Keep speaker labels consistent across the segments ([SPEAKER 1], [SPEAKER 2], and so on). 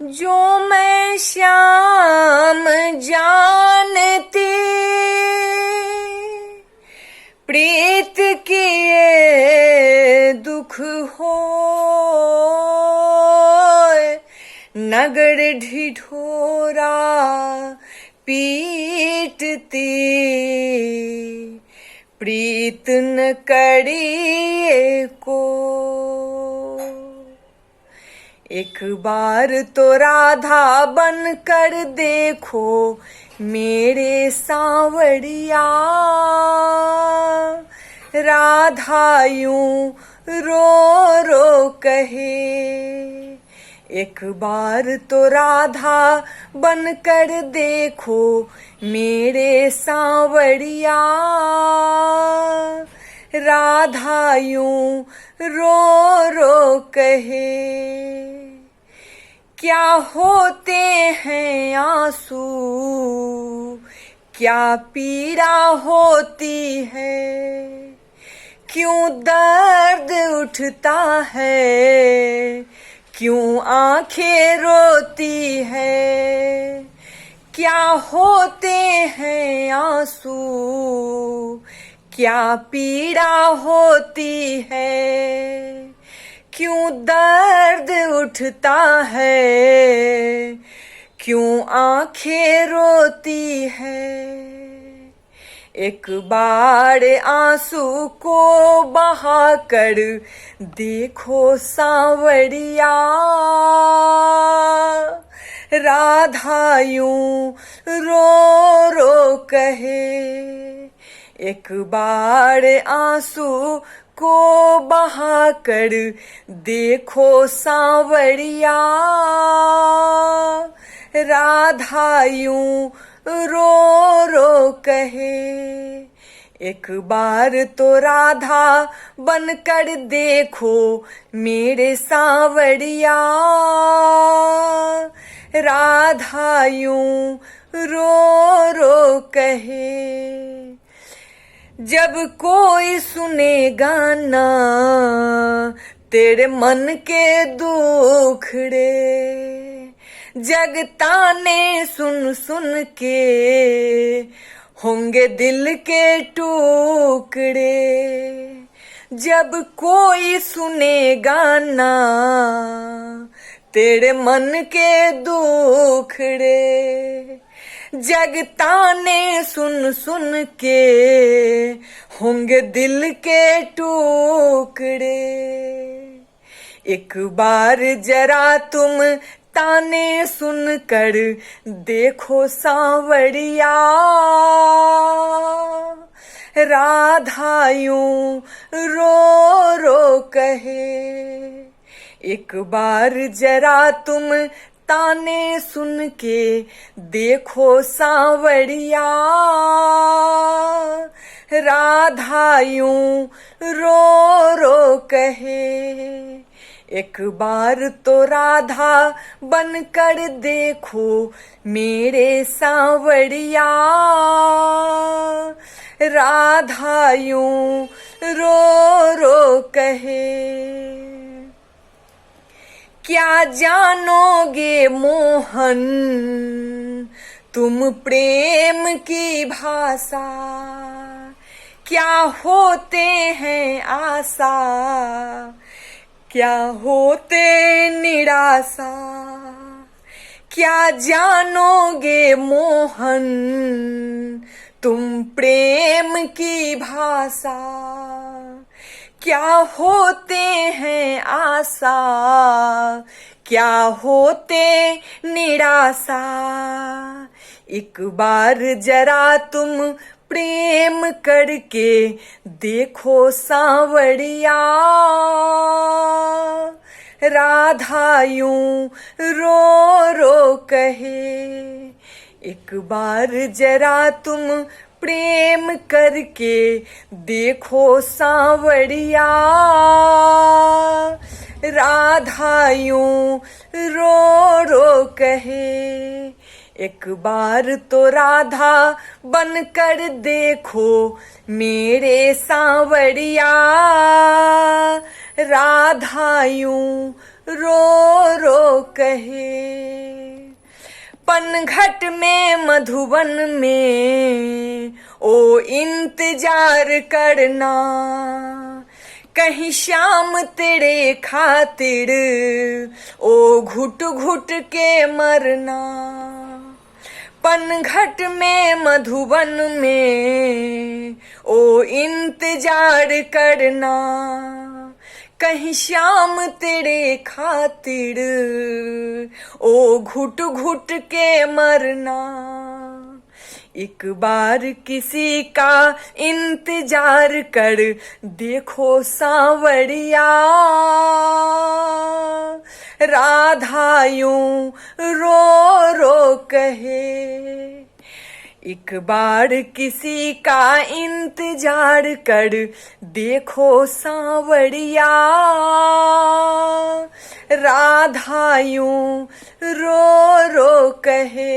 [SPEAKER 1] जो मैं श्याम जानती प्रीत किए दुख हो नगर ढिढोरा पीटती प्रीत न करिए को। एक बार तो राधा बन कर देखो मेरे सांवरिया, राधा यूं रो रो कहे। एक बार तो राधा बन कर देखो मेरे सांवरिया, राधा यूं रो रो कहे। क्या होते हैं आंसू, क्या पीड़ा होती है, क्यों दर्द उठता है, क्यों आंखें रोती है। क्या होते हैं आंसू, क्या पीड़ा होती है, क्यों दर्द उठता है, क्यों आंखें रोती है। एक बार आंसू को बहा कर देखो सांवरिया, राधा यूं रो रो कहे। एक बार आंसू को बहा कर देखो सांवरिया, राधा यूं रो रो कहे। एक बार तो राधा बन कर देखो मेरे सांवरिया, राधा यूं रो रो कहे। जब कोई सुनेगा ना तेरे मन के दुखड़े, जगताने सुन सुन के होंगे दिल के टुकड़े। जब कोई सुनेगा ना तेरे मन के दुखड़े, जगताने सुन सुन के होंगे दिल के टुकड़े। एक बार जरा तुम ताने सुन कर देखो सांवरिया, राधा यूं रो रो कहे। एक बार जरा तुम ताने सुन के देखो सांवरिया, राधा यूं रो रो कहे। एक बार तो राधा बन कर देखो मेरे सांवरिया, राधा यूं रो रो कहे। क्या जानोगे मोहन तुम प्रेम की भाषा, क्या होते हैं आशा, क्या होते निराशा। क्या जानोगे मोहन तुम प्रेम की भाषा, क्या होते हैं आशा, क्या होते निराशा। एक बार जरा तुम प्रेम करके देखो सांवरिया, राधा यूं रो रो कहे। एक बार जरा तुम प्रेम करके देखो सांवरिया, राधा यूं रो रो कहे। एक बार तो राधा बन कर देखो मेरे सांवरिया, राधा यूं रो रो कहे। पनघट में मधुबन में ओ इंतजार करना, कहीं शाम तेरे खातिर ओ घुट घुट के मरना। पनघट में मधुबन में ओ इंतजार करना, कहीं शाम तेरे खातिर ओ घुट घुट के मरना। एक बार किसी का इंतजार कर देखो सांवरिया, राधा यूं रो रो कहे। एक बार किसी का इंतजार कर देखो सांवरिया, राधा यूं रो रो कहे।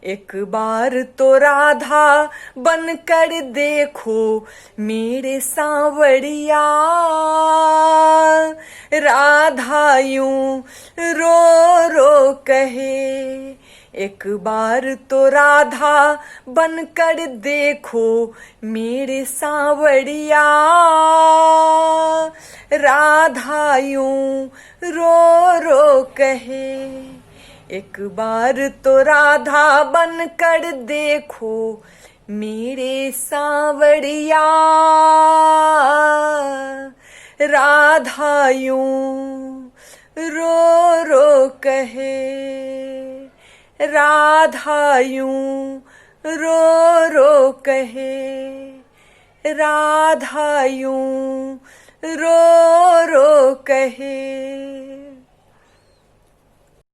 [SPEAKER 1] एक बार तो राधा बनकर देखो मेरे सांवरिया, राधा यूं रो रो कहे। एक बार तो राधा बनकर देखो मेरे सांवरिया, राधा यूं रो रो कहे। एक बार तो राधा बनकर देखो मेरे सांवरिया, राधा यूं रो रो कहे। राधा यूं रो रो कहे, राधा यूं रो रो कहे।